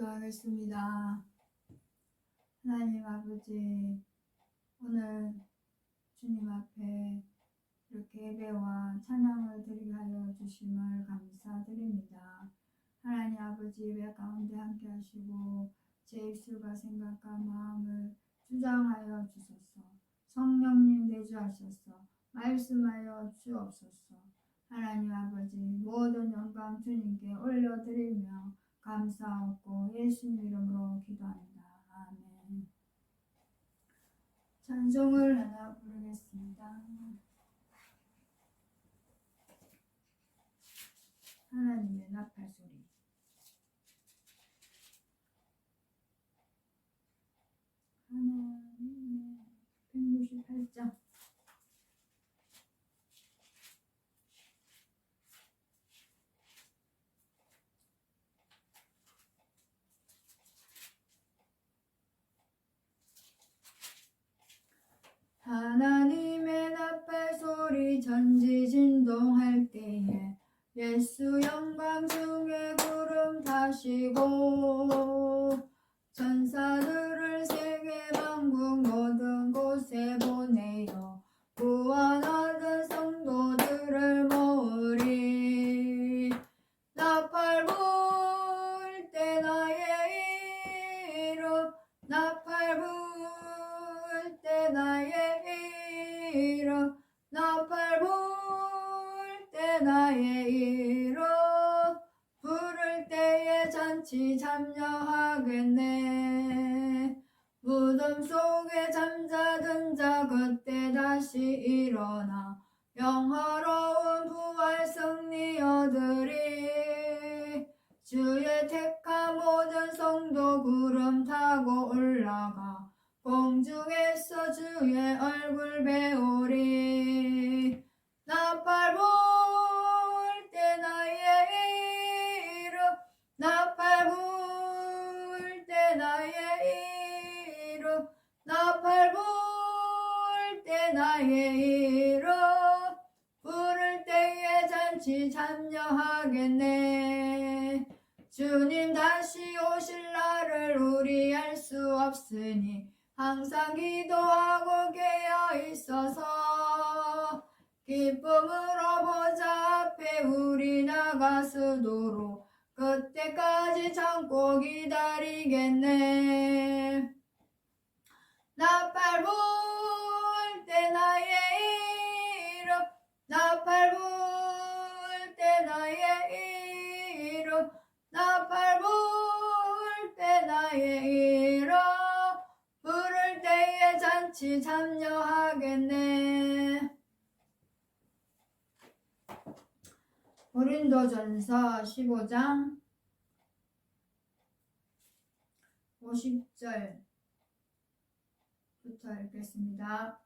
기도하겠습니다. 하나님 아버지, 오늘 주님 앞에 이렇게 예배와 찬양을 드리게 하여 주심을 감사드립니다. 하나님 아버지, 예배 가운데 함께 하시고 제 입술과 생각과 마음을 주장하여 주소서. 성령님 내주하셔서 말씀하여 주옵소서. 하나님 아버지, 모든 영광 주님께 올려드리며 감사하고 예수님 이름으로 기도합니다. 아멘. 찬송을 하나 부르겠습니다. 하나님의 나팔 소리. 하나님의 168장. 하나님의 나팔 소리 전지진동할 때에 예수 영광 중에 구름 타시고 천사들을 세계 만국 모든 곳에 보내어 구원 얻은 성도들을 모으리. 나팔 불 때 나의 이름, 나팔 불 때 나의 이름, 나팔 불 때 나의 이름, 부를 때에 잔치 참여하겠네. 무덤 속에 잠자던 자 그때 다시 일어나 영화로운 부활 승리 얻으리. 주의 택한 모든 성도 구름 타고 올라가 공중에서 주의 얼굴 배우리. 나팔 불 때 나의 이름, 나팔 불 때 나의 이름, 나팔 불 때 나의 이름, 부를 때에 잔치 참여하겠네. 주님 다시 오실 날을 우리 알 수 없으니 항상 기도하고 깨어 있어서 기쁨으로 보좌 앞에 우리 나가서도록 그때까지 참고 기다리겠네. 나팔 불 때 나의 이름, 나팔 불 때 나의 이름, 나팔 불 때 나의 이름, 부를 때에 잔치 참여하겠네. 고린도전서 15장 50절부터 읽겠습니다.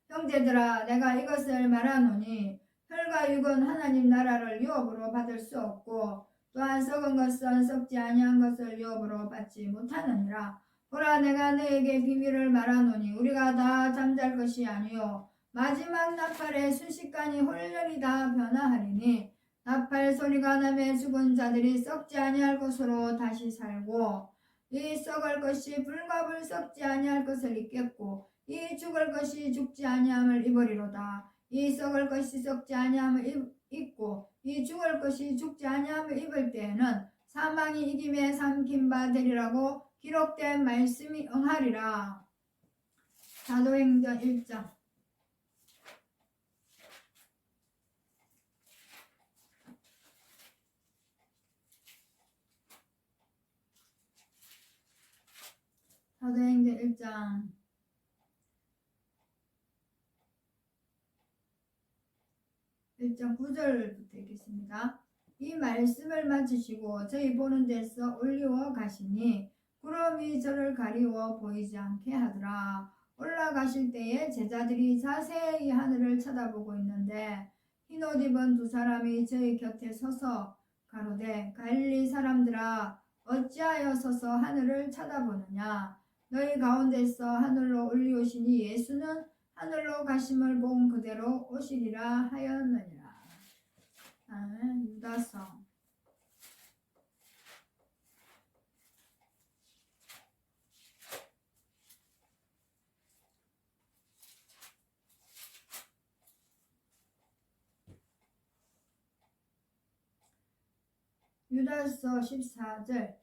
형제들아, 내가 이것을 말하노니 혈과 육은 하나님 나라를 유업으로 받을 수 없고 또한 썩은 것은 썩지 아니한 것을 유업으로 받지 못하느니라. 보라, 내가 너에게 비밀을 말하노니 우리가 다 잠잘 것이 아니요 마지막 나팔에 순식간에 홀령이 다 변화하리니 나팔 소리가 나매 죽은 자들이 썩지 아니할 것으로 다시 살고 이 썩을 것이 불과 불 썩지 아니할 것을 입겠고 이 죽을 것이 죽지 아니함을 입으리로다. 이 썩을 것이 썩지 아니함을 입고 이 죽을 것이 죽지 아니함을 입을 때에는 사망이 이김에 삼킨 바 되리라고 기록된 말씀이 응하리라. 사도행전 1장. 사도행전 1장 9절부터 읽겠습니다. 이 말씀을 마치시고 저희 보는 데서 올리워 가시니 구름이 저를 가리워 보이지 않게 하더라. 올라가실 때에 제자들이 자세히 하늘을 쳐다보고 있는데 흰옷 입은 두 사람이 저희 곁에 서서 가로되 갈릴리 사람들아, 어찌하여 서서 하늘을 쳐다보느냐. 너희 가운데서 하늘로 올리오시니 예수는 하늘로 가심을 본 그대로 오시리라 하였느니라. 아멘. 유다서 유다서 14절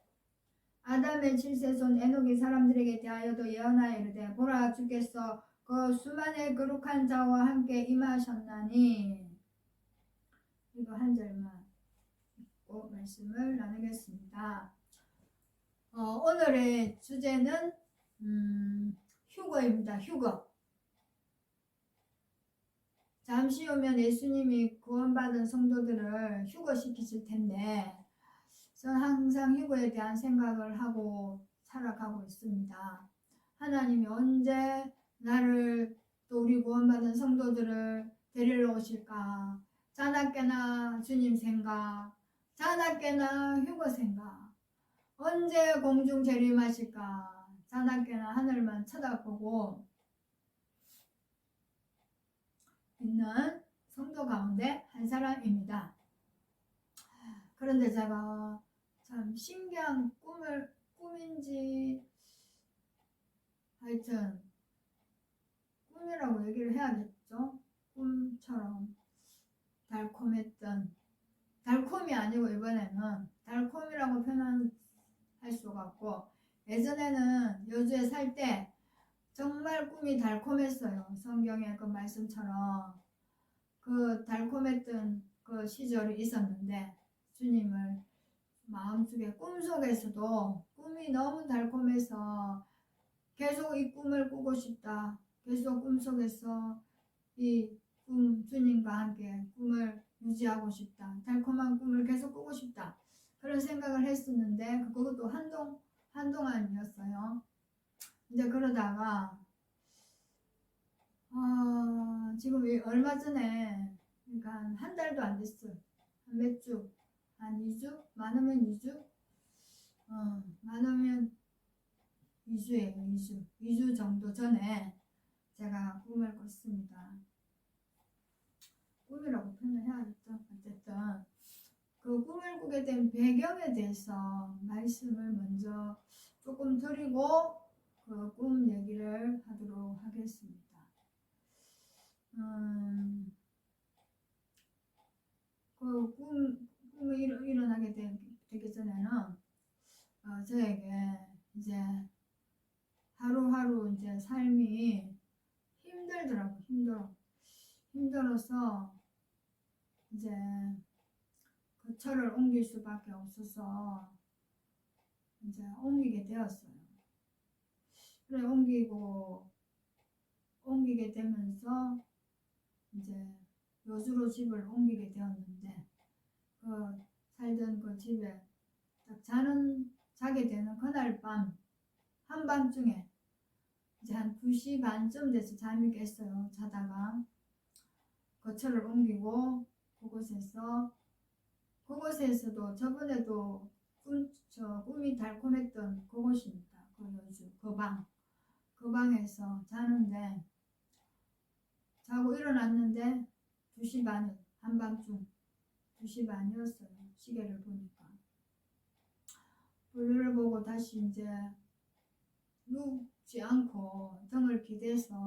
아담의 7세손 에녹이 사람들에게 대하여도 예언하여 이르되 보라 주께서 그 수만의 거룩한 자와 함께 임하셨나니. 이거 한 절만 읽고 말씀을 나누겠습니다. 오늘의 주제는 휴거입니다. 휴거. 잠시 후면 예수님이 구원받은 성도들을 휴거시키실 텐데 저는 항상 휴거에 대한 생각을 하고 살아가고 있습니다. 하나님이 언제 나를 또 우리 구원받은 성도들을 데리러 오실까? 자나깨나 주님 생각, 자나깨나 휴거 생각, 언제 공중 재림하실까? 자나깨나 하늘만 쳐다보고 있는 성도 가운데 한 사람입니다. 그런데 제가 참 신기한 꿈인지 하여튼 꿈이라고 얘기를 해야겠죠. 꿈처럼 달콤했던, 달콤이 아니고 이번에는 달콤이라고 표현할 수가 없고, 예전에는 여주에 살 때 정말 꿈이 달콤했어요. 성경의 그 말씀처럼 그 달콤했던 그 시절이 있었는데 주님을 마음속에 꿈속에서도 꿈이 너무 달콤해서 계속 이 꿈을 꾸고 싶다. 계속 꿈속에서 이 꿈 주님과 함께 꿈을 유지하고 싶다. 달콤한 꿈을 계속 꾸고 싶다. 그런 생각을 했었는데 그것도 한동안이었어요. 이제 그러다가 지금 얼마 전에 그러니까 한 달도 안 됐어요. 몇 주? 한 2주? 많으면 2주? 많으면 2주예요. 2주 정도 전에 제가 꿈을 꿨습니다. 꿈이라고 표현해야겠죠. 어쨌든 그 꿈을 꾸게 된 배경에 대해서 말씀을 먼저 조금 드리고 그 꿈 얘기를 하도록 하겠습니다. 그 꿈이 일어나게 되기 전에는 저에게 이제 하루하루 이제 삶이 힘들더라고. 힘들어서 이제 거처를 옮길 수밖에 없어서 이제 옮기게 되었어요. 그래 옮기게 되면서 이제 여주로 집을 옮기게 되었는데 그 살던 그 집에 딱 자게 되는 그날 밤 한밤중에 이제 한 2시 반쯤 돼서 잠이 깼어요. 자다가 거처를 옮기고 그곳에서도 저번에도 꿈이 달콤했던 그곳입니다. 그 여주 그 방에서 자는데 자고 일어났는데 2시 반 한밤중 2시 반이었어요. 시계를 보니까 볼일을 보고 다시 이제 눕지 않고 등을 기대고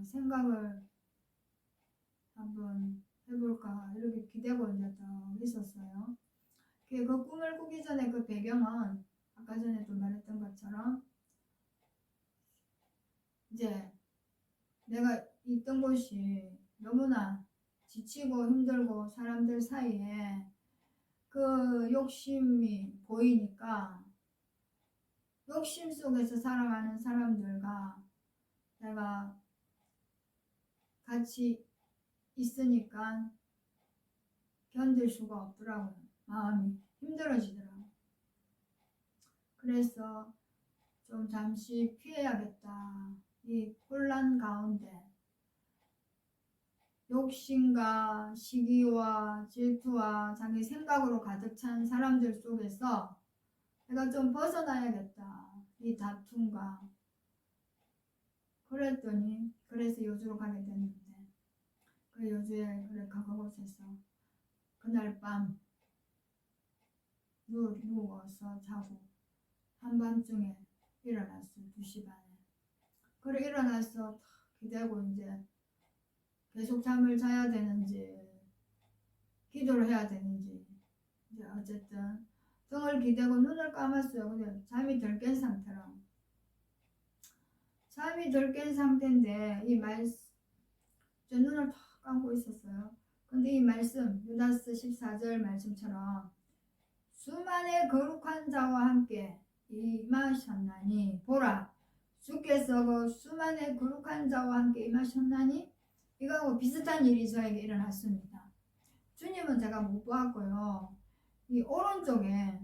생각을 한번 해볼까 이렇게 기대고 이제 또 있었어요. 그 꿈을 꾸기 전에 그 배경은 아까 전에도 말했던 것처럼 이제 내가 있던 곳이 너무나 지치고 힘들고 사람들 사이에 그 욕심이 보이니까 욕심 속에서 살아가는 사람들과 내가 같이 있으니까 견딜 수가 없더라고요. 마음이 힘들어지더라고요. 그래서 좀 잠시 피해야겠다. 이 혼란 가운데 욕심과 시기와 질투와 자기 생각으로 가득 찬 사람들 속에서 내가 좀 벗어나야겠다. 이 다툼과 그래서 여주로 가게 됐는데 그 여주에 그곳에서 그날 밤 누워서 자고 한밤중에 일어났어요. 2시 반에. 그래 일어나서 기대고 이제 계속 잠을 자야 되는지 기도를 해야 되는지 이제 어쨌든 등을 기대고 눈을 감았어요. 근데 잠이 덜 깬 상태라. 잠이 덜 깬 상태인데 이 말씀 저 눈을 탁 감고 있었어요. 근데 이 말씀 유다스 14절 말씀처럼 수만의 거룩한 자와 함께 임하셨나니 보라 주께서 그 수만의 거룩한 자와 함께 임하셨나니 이거하고 비슷한 일이 저에게 일어났습니다. 주님은 제가 못 보았고요. 이 오른쪽에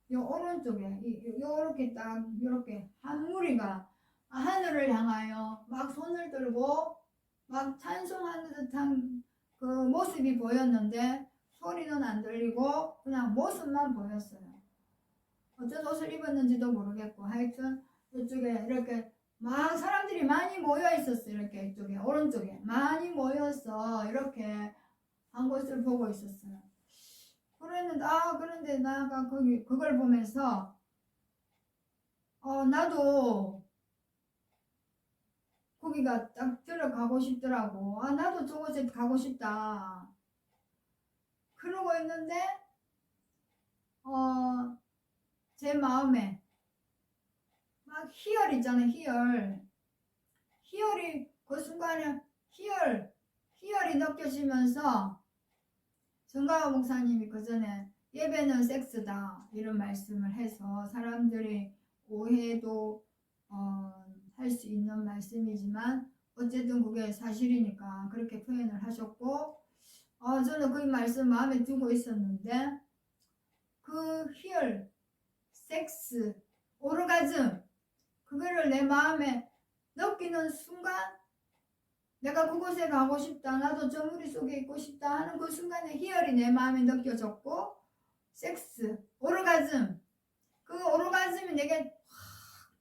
이렇게 딱 이렇게 한 무리가 하늘을 향하여 막 손을 들고 막 찬송하는 듯한 그 모습이 보였는데 소리는 안 들리고 그냥 모습만 보였어요. 어떤 옷을 입었는지도 모르겠고 하여튼 이쪽에 이렇게 막 사람들이 많이 모여 있었어요. 이렇게 이쪽에 오른쪽에 많이 모여서 이렇게 한 곳을 보고 있었어요. 그런데 나가 그걸 보면서 나도 거기가 딱 들어가고 싶더라고. 나도 저곳에 가고 싶다. 그러고 있는데 제 마음에 막 희열 있잖아요. 희열이 그 순간에 희열이 느껴지면서 정가호 목사님이 그 전에 예배는 섹스다 이런 말씀을 해서 사람들이 오해도 할 수 있는 말씀이지만 어쨌든 그게 사실이니까 그렇게 표현을 하셨고 저는 그 말씀 마음에 두고 있었는데 그 희열, 섹스, 오르가즘 그거를 내 마음에 느끼는 순간 내가 그곳에 가고 싶다. 나도 저 무리 속에 있고 싶다 하는 그 순간에 희열이 내 마음에 느껴졌고 섹스, 오르가즘 그 오르가즘이 내게 확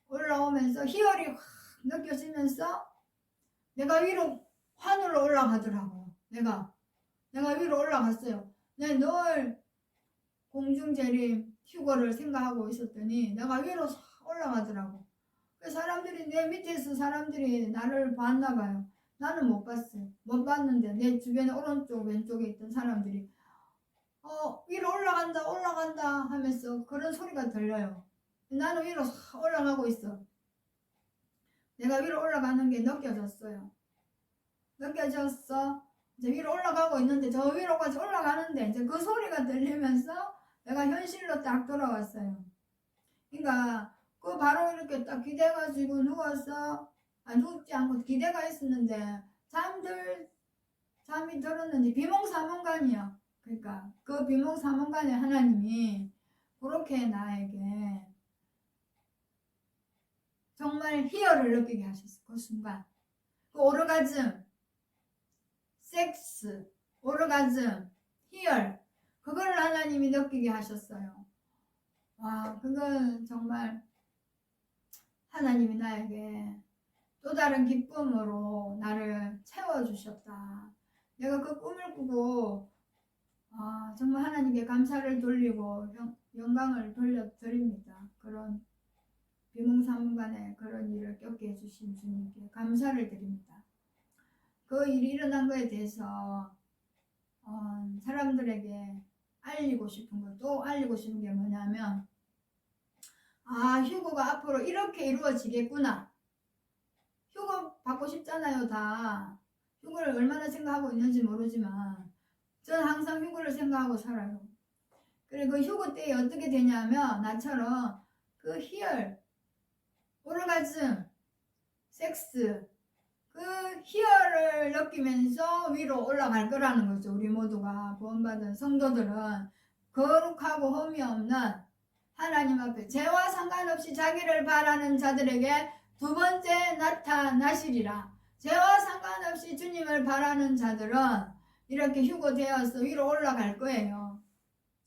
올라오면서 희열이 확 느껴지면서 내가 위로 하늘로 올라가더라고요. 내가 위로 올라갔어요. 내가 늘 공중재림 휴거를 생각하고 있었더니 내가 위로 올라가더라고. 사람들이 내 밑에서 사람들이 나를 봤나 봐요. 나는 못 봤어요. 못 봤는데 내 주변에 오른쪽 왼쪽에 있던 사람들이 위로 올라간다 하면서 그런 소리가 들려요. 나는 위로 올라가고 있어. 내가 위로 올라가는 게 느껴졌어요. 이제 위로 올라가고 있는데 저 위로까지 올라가는데 이제 그 소리가 들리면서 내가 현실로 딱 돌아왔어요. 그러니까 그 바로 이렇게 딱 기대가지고 누워서 눕지 않고 기대가 있었는데 잠이 들었는지 비몽사몽간이요. 그러니까 그 비몽사몽간에 하나님이 그렇게 나에게 정말 희열을 느끼게 하셨어요. 그 순간 그 오르가즘, 섹스, 오르가즘, 희열 그걸 하나님이 느끼게 하셨어요. 와, 그건 정말 하나님이 나에게 또 다른 기쁨으로 나를 채워주셨다. 내가 그 꿈을 꾸고 정말 하나님께 감사를 돌리고 영광을 돌려드립니다. 그런 비몽사몽간에 그런 일을 겪게 해주신 주님께 감사를 드립니다. 그 일이 일어난 거에 대해서 사람들에게 알리고 싶은 거, 또 알리고 싶은 게 뭐냐면 휴거가 앞으로 이렇게 이루어지겠구나. 휴거 받고 싶잖아요. 다 휴거를 얼마나 생각하고 있는지 모르지만 저는 항상 휴거를 생각하고 살아요. 그리고 그 휴거 때 어떻게 되냐면 나처럼 그 희열, 오르가즘, 섹스 그 희열을 느끼면서 위로 올라갈 거라는 거죠. 우리 모두가 구원받은 성도들은 거룩하고 흠이 없는 하나님 앞에 죄와 상관없이 자기를 바라는 자들에게 두 번째 나타나시리라. 죄와 상관없이 주님을 바라는 자들은 이렇게 휴거되어서 위로 올라갈 거예요.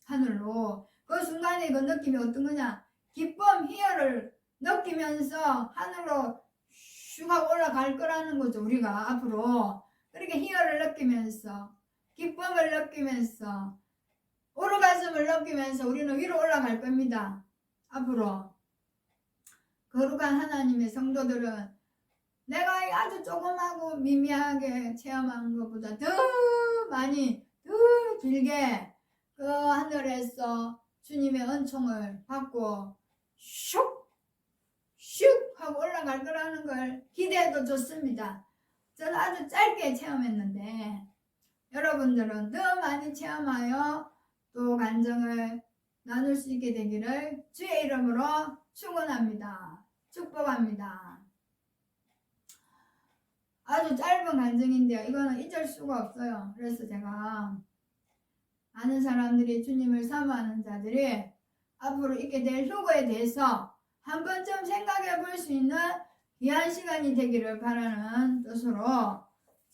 하늘로. 그 순간에 그 느낌이 어떤 거냐? 기쁨, 희열을 느끼면서 하늘로 슉 하고 올라갈 거라는 거죠. 우리가 앞으로 그렇게 희열을 느끼면서 기쁨을 느끼면서 오르가즘을 느끼면서 우리는 위로 올라갈 겁니다. 앞으로 거룩한 하나님의 성도들은 내가 아주 조그마고 미미하게 체험한 것보다 더 많이 더 길게 그 하늘에서 주님의 은총을 받고 슉 하고 올라갈 거라는 걸 기대해도 좋습니다. 저는 아주 짧게 체험했는데 여러분들은 더 많이 체험하여 또 간증을 나눌 수 있게 되기를 주의 이름으로 축원합니다. 축복합니다. 아주 짧은 간증인데요. 이거는 잊을 수가 없어요. 그래서 제가 아는 사람들이 주님을 사모하는 자들이 앞으로 있게 될 효과에 대해서 한 번쯤 생각해 볼 수 있는 귀한 시간이 되기를 바라는 뜻으로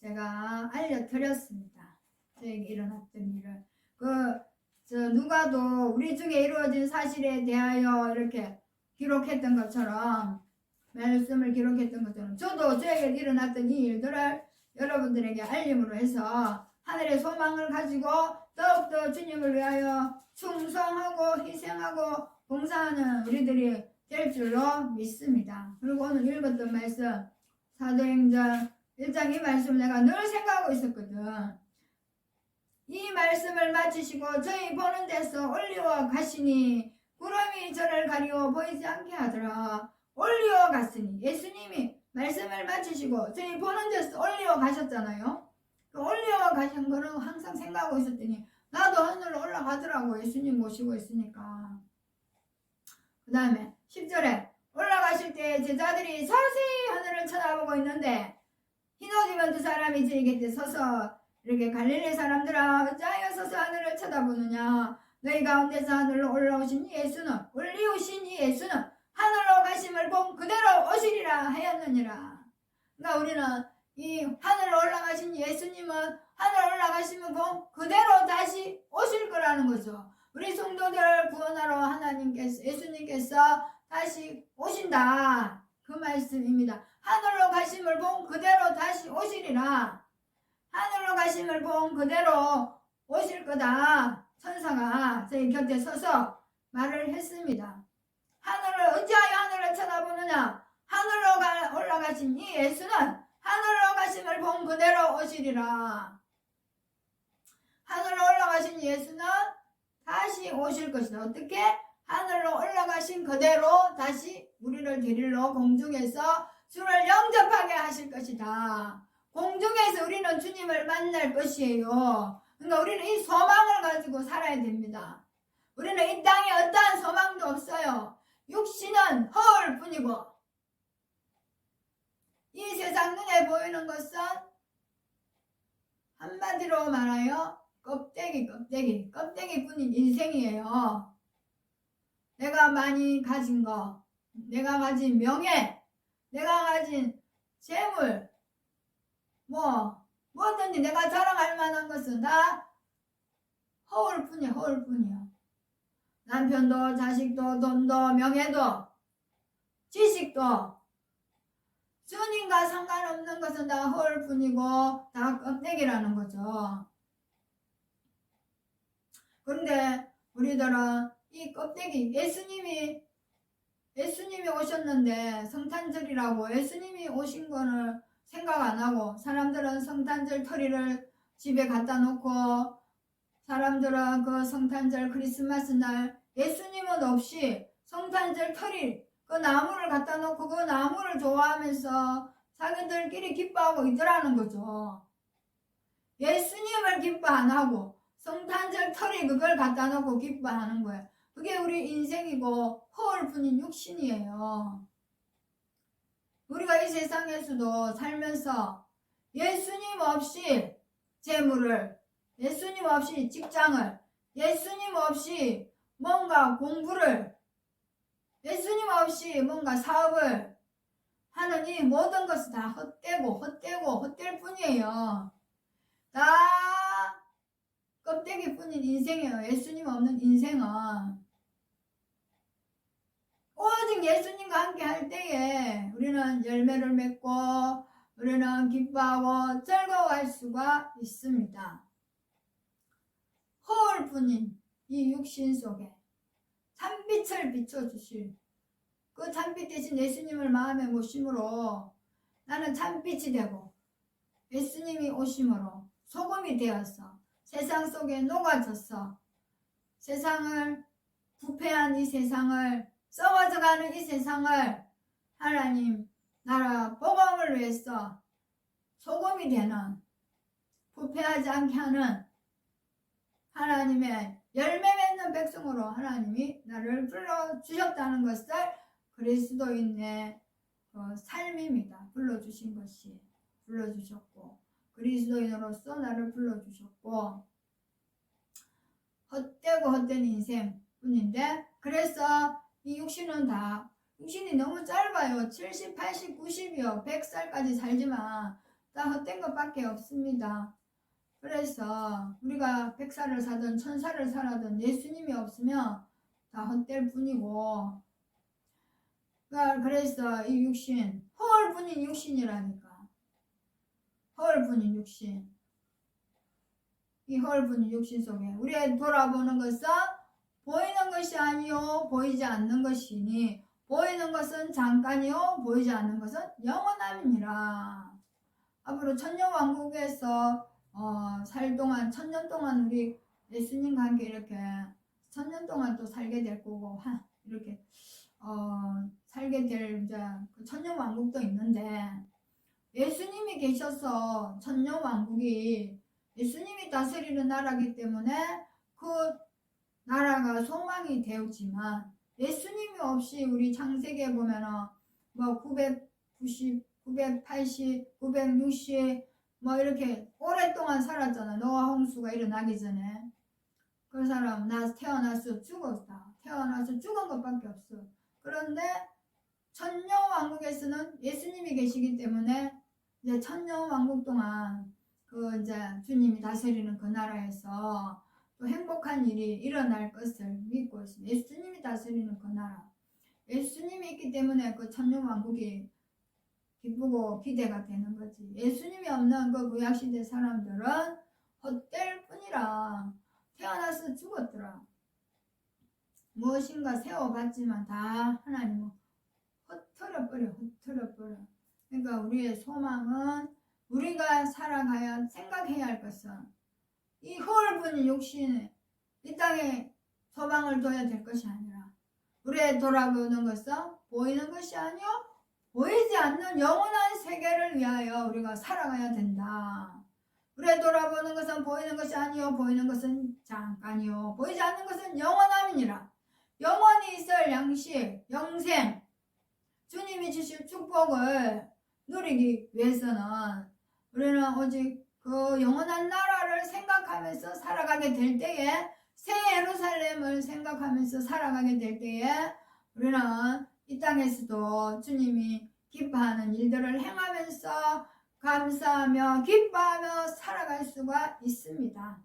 제가 알려드렸습니다. 저에게 일어났던 일을. 누가도 우리 중에 이루어진 사실에 대하여 이렇게 기록했던 것처럼, 말씀을 기록했던 것처럼, 저도 저에게 일어났던 이 일들을 여러분들에게 알림으로 해서 하늘의 소망을 가지고 더욱더 주님을 위하여 충성하고 희생하고 봉사하는 우리들이 될 줄로 믿습니다. 그리고 오늘 읽었던 말씀, 사도행전 1장 이 말씀 내가 늘 생각하고 있었거든. 이 말씀을 마치시고 저희 보는 데서 올리어 가시니 구름이 저를 가리워 보이지 않게 하더라. 올리어 갔으니 예수님이 말씀을 마치시고 저희 보는 데서 올리어 가셨잖아요. 그 올리어 가신 거는 항상 생각하고 있었더니 나도 하늘로 올라가더라고. 예수님 모시고 있으니까. 그 다음에 10절에 올라가실 때 제자들이 서서히 하늘을 쳐다보고 있는데 흰옷 입은 두 사람이 저희 곁에 서서 이렇게 갈릴리 사람들아 어찌하여 서서 하늘을 쳐다보느냐. 너희 가운데서 하늘로 올라오신 예수는 올리우신 이 예수는 하늘로 가심을 본 그대로 오시리라 하였느니라. 그러니까 우리는 이 하늘로 올라가신 예수님은 하늘 올라가심을 본 그대로 다시 오실 거라는 거죠. 우리 성도들을 구원하러 하나님께서 예수님께서 다시 오신다. 그 말씀입니다. 하늘로 가심을 본 그대로 다시 오시리라. 하늘로 가심을 본 그대로 오실 거다. 천사가 저희 곁에 서서 말을 했습니다. 하늘을 어찌하여 하늘을 쳐다보느냐. 하늘로 올라가신 이 예수는 하늘로 가심을 본 그대로 오시리라. 하늘로 올라가신 예수는 다시 오실 것이다. 어떻게? 하늘로 올라가신 그대로 다시 우리를 데리러 공중에서 주를 영접하게 하실 것이다. 공중에서 우리는 주님을 만날 것이에요. 그러니까 우리는 이 소망을 가지고 살아야 됩니다. 우리는 이 땅에 어떠한 소망도 없어요. 육신은 허울 뿐이고 이 세상 눈에 보이는 것은 한마디로 말하여 껍데기뿐인 인생이에요. 내가 많이 가진 거, 내가 가진 명예, 내가 가진 재물, 뭐든지 내가 자랑할 만한 것은 다 허울뿐이야. 남편도 자식도 돈도 명예도 지식도 주님과 상관없는 것은 다 허울뿐이고 다 껍데기라는 거죠. 그런데 우리들은 이 껍데기, 예수님이 오셨는데 성탄절이라고 예수님이 오신 거는 생각 안 하고 사람들은 성탄절 터리를 집에 갖다 놓고 사람들은 그 성탄절 크리스마스 날 예수님은 없이 성탄절 터리 그 나무를 갖다 놓고 그 나무를 좋아하면서 자기들끼리 기뻐하고 있더라는 거죠. 예수님을 기뻐 안 하고 성탄절 터리 그걸 갖다 놓고 기뻐하는 거예요. 그게 우리 인생이고 허울뿐인 육신이에요. 우리가 이 세상에서도 살면서 예수님 없이 재물을, 예수님 없이 직장을, 예수님 없이 뭔가 공부를, 예수님 없이 뭔가 사업을 하는 이 모든 것은 다 헛될 뿐이에요. 다 껍데기뿐인 인생이에요. 예수님 없는 인생은. 오직 예수님과 함께 할 때에 우리는 열매를 맺고 우리는 기뻐하고 즐거워할 수가 있습니다. 허울뿐인 이 육신 속에 찬빛을 비춰주실 그 찬빛 대신 예수님을 마음에 모심으로 나는 참빛이 되고 예수님이 오심으로 소금이 되었어. 세상 속에 녹아졌어. 세상을 부패한 이 세상을 썩어져가는 이 세상을 하나님 나라 복음을 위해서 소금이 되는 부패하지 않게 하는 하나님의 열매 맺는 백성으로 하나님이 나를 불러주셨다는 것을 그리스도인의 삶입니다. 불러주신 것이 불러주셨고 그리스도인으로서 나를 불러주셨고 헛되고 헛된 인생 뿐인데 그래서 이 육신이 너무 짧아요. 70, 80, 90이요. 100살까지 살지만 다 헛된 것밖에 없습니다. 그래서 우리가 100살을 사든 1000살을 살아든 예수님이 없으면 다 헛될 뿐이고 그래서 이 육신 허울뿐인 육신이라니까. 허울뿐인 육신. 이 허울뿐인 육신 속에 우리의 돌아보는 것은 보이는 것이 아니요 보이지 않는 것이니 보이는 것은 잠깐이요 보이지 않는 것은 영원함이니라. 앞으로 천년왕국에서 살 동안 1000년 동안 우리 예수님과 함께 이렇게 1000년 동안 또 살게 될 거고 이렇게 살게 될 이제 그 천년왕국도 있는데 예수님이 계셔서 천년왕국이 예수님이 다스리는 나라이기 때문에 그 나라가 소망이 되었지만 예수님이 없이 우리 창세기에 보면은 뭐 990, 980, 960 뭐 이렇게 오랫동안 살았잖아. 노아 홍수가 일어나기 전에 그 사람 태어나서 죽었다. 태어나서 죽은 것밖에 없어. 그런데 천년왕국에서는 예수님이 계시기 때문에 이제 천년왕국 동안 그 이제 주님이 다스리는 그 나라에서 또 행복한 일이 일어날 것을 믿고 있습니다. 예수님이 다스리는 그 나라. 예수님이 있기 때문에 그 천년왕국이 기쁘고 기대가 되는 거지. 예수님이 없는 그 구약시대 사람들은 헛될 뿐이라 태어나서 죽었더라. 무엇인가 세워봤지만 다 하나님은 흩어려버려. 그러니까 우리의 소망은 우리가 살아가야 생각해야 할 것은 이 허울뿐인 육신에 이 땅에 소망을 둬야 될 것이 아니라 우리의 돌아보는 것은 보이는 것이 아니요 보이지 않는 영원한 세계를 위하여 우리가 살아가야 된다. 우리의 돌아보는 것은 보이는 것이 아니요 보이는 것은 잠깐이요 보이지 않는 것은 영원함이니라. 영원히 있을 양식 영생 주님이 주실 축복을 누리기 위해서는 우리는 오직 그 영원한 나라를 생각하면서 살아가게 될 때에 새 예루살렘을 생각하면서 살아가게 될 때에 우리는 이 땅에서도 주님이 기뻐하는 일들을 행하면서 감사하며 기뻐하며 살아갈 수가 있습니다.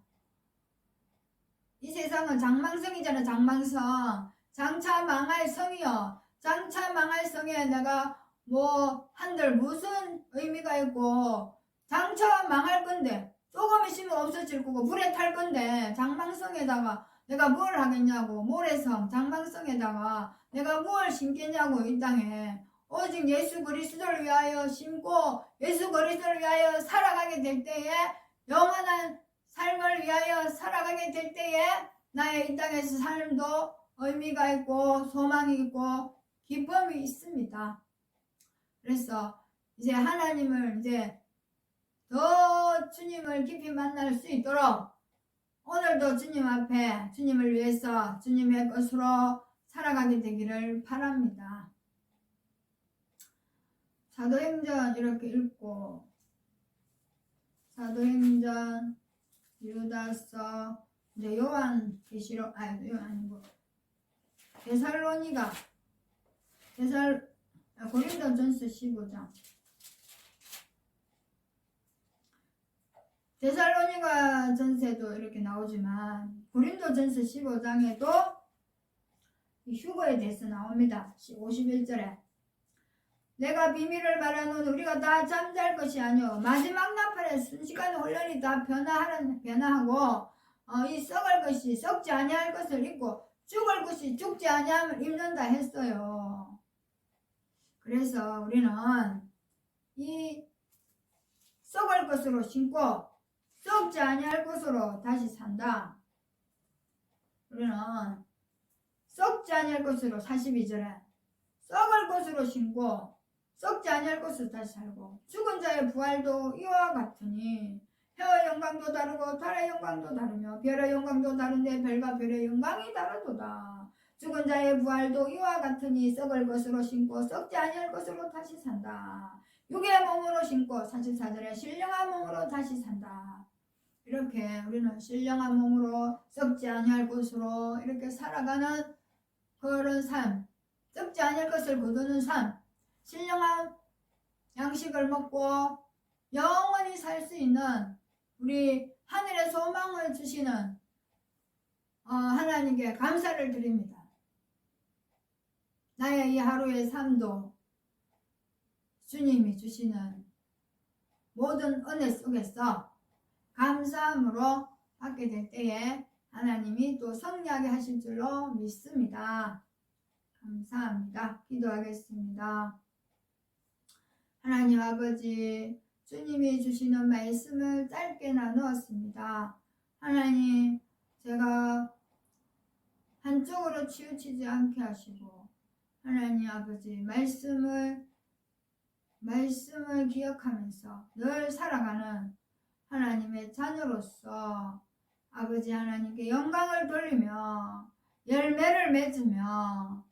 이 세상은 장망성이잖아. 장망성. 장차 망할 성이요. 장차 망할 성에 내가 뭐 한들 무슨 의미가 있고 장차 망할 건데 조금 있으면 없어질 거고 물에 탈 건데 장망성에다가 내가 뭘 하겠냐고. 모래성 장망성에다가 내가 뭘 심겠냐고. 이 땅에 오직 예수 그리스도를 위하여 심고 예수 그리스도를 위하여 살아가게 될 때에 영원한 삶을 위하여 살아가게 될 때에 나의 이 땅에서 삶도 의미가 있고 소망이 있고 기쁨이 있습니다. 그래서 이제 하나님을 이제 더 주님을 깊이 만날 수 있도록 오늘도 주님 앞에 주님을 위해서 주님의 것으로 살아가게 되기를 바랍니다. 사도행전 이렇게 읽고 사도행전 유다서 이제 요한계시록 아니고 데살로니가 고린도전서 15장 데살로니가 전서도 이렇게 나오지만 고린도전서 15장에도 휴거에 대해서 나옵니다. 51절에 내가 비밀을 말하노니 우리가 다 잠잘 것이 아니오 마지막 나팔에 순식간에 혼란이 다 변화하고 이 썩을 것이 썩지 아니할 것을 입고 죽을 것이 죽지 아니함을 입는다 했어요. 그래서 우리는 이 썩을 것으로 심고 썩지 아니할 것으로 다시 산다. 우리는 썩지 아니할 것으로 42절에 썩을 것으로 심고 썩지 아니할 것으로 다시 살고 죽은 자의 부활도 이와 같으니 해의 영광도 다르고 달의 영광도 다르며 별의 영광도 다른데 별과 별의 영광이 다르도다. 죽은 자의 부활도 이와 같으니 썩을 것으로 심고 썩지 아니할 것으로 다시 산다. 육의 몸으로 심고 44절에 신령한 몸으로 다시 산다. 이렇게 우리는 신령한 몸으로 썩지 아니할 것으로 이렇게 살아가는 그런 삶, 썩지 아니할 것을 거두는 삶, 신령한 양식을 먹고 영원히 살 수 있는 우리 하늘의 소망을 주시는 하나님께 감사를 드립니다. 나의 이 하루의 삶도 주님이 주시는 모든 은혜 속에서 감사함으로 받게 될 때에 하나님이 또 승리하게 하실 줄로 믿습니다. 감사합니다. 기도하겠습니다. 하나님 아버지, 주님이 주시는 말씀을 짧게 나누었습니다. 하나님, 제가 한쪽으로 치우치지 않게 하시고 하나님 아버지 말씀을 기억하면서 늘 살아가는 하나님의 자녀로서 아버지 하나님께 영광을 돌리며 열매를 맺으며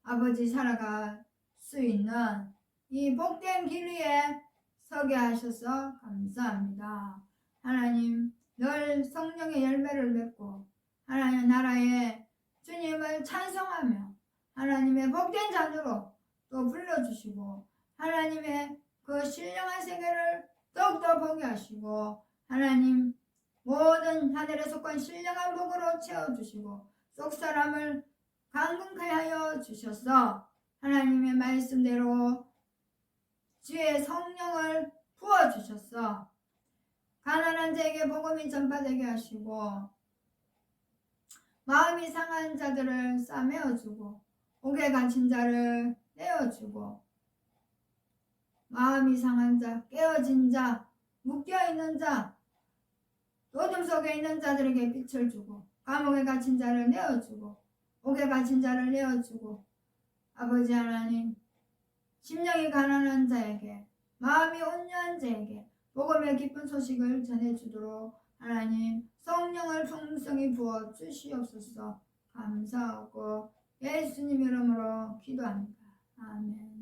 아버지 살아갈 수 있는 이 복된 길 위에 서게 하셔서 감사합니다. 하나님 늘 성령의 열매를 맺고 하나님 나라에 주님을 찬송하며 하나님의 복된 자녀로 또 불러주시고 하나님의 그 신령한 세계를 더욱더 보게 하시고 하나님 모든 하늘에 속한 신령한 복으로 채워주시고 속사람을 강건케 하여 주셔서 하나님의 말씀대로 주의 성령을 부어주셔서 가난한 자에게 복음이 전파되게 하시고 마음이 상한 자들을 싸매어주고 옥에 갇힌 자를 떼어주고 마음이 상한 자, 깨어진 자, 묶여있는 자, 어둠 속에 있는 자들에게 빛을 주고 감옥에 갇힌 자를 내어주고 옥에 갇힌 자를 내어주고 아버지 하나님 심령이 가난한 자에게 마음이 온유한 자에게 복음의 기쁜 소식을 전해주도록 하나님 성령을 풍성히 부어 주시옵소서. 감사하고 예수님 이름으로 기도합니다. 아멘.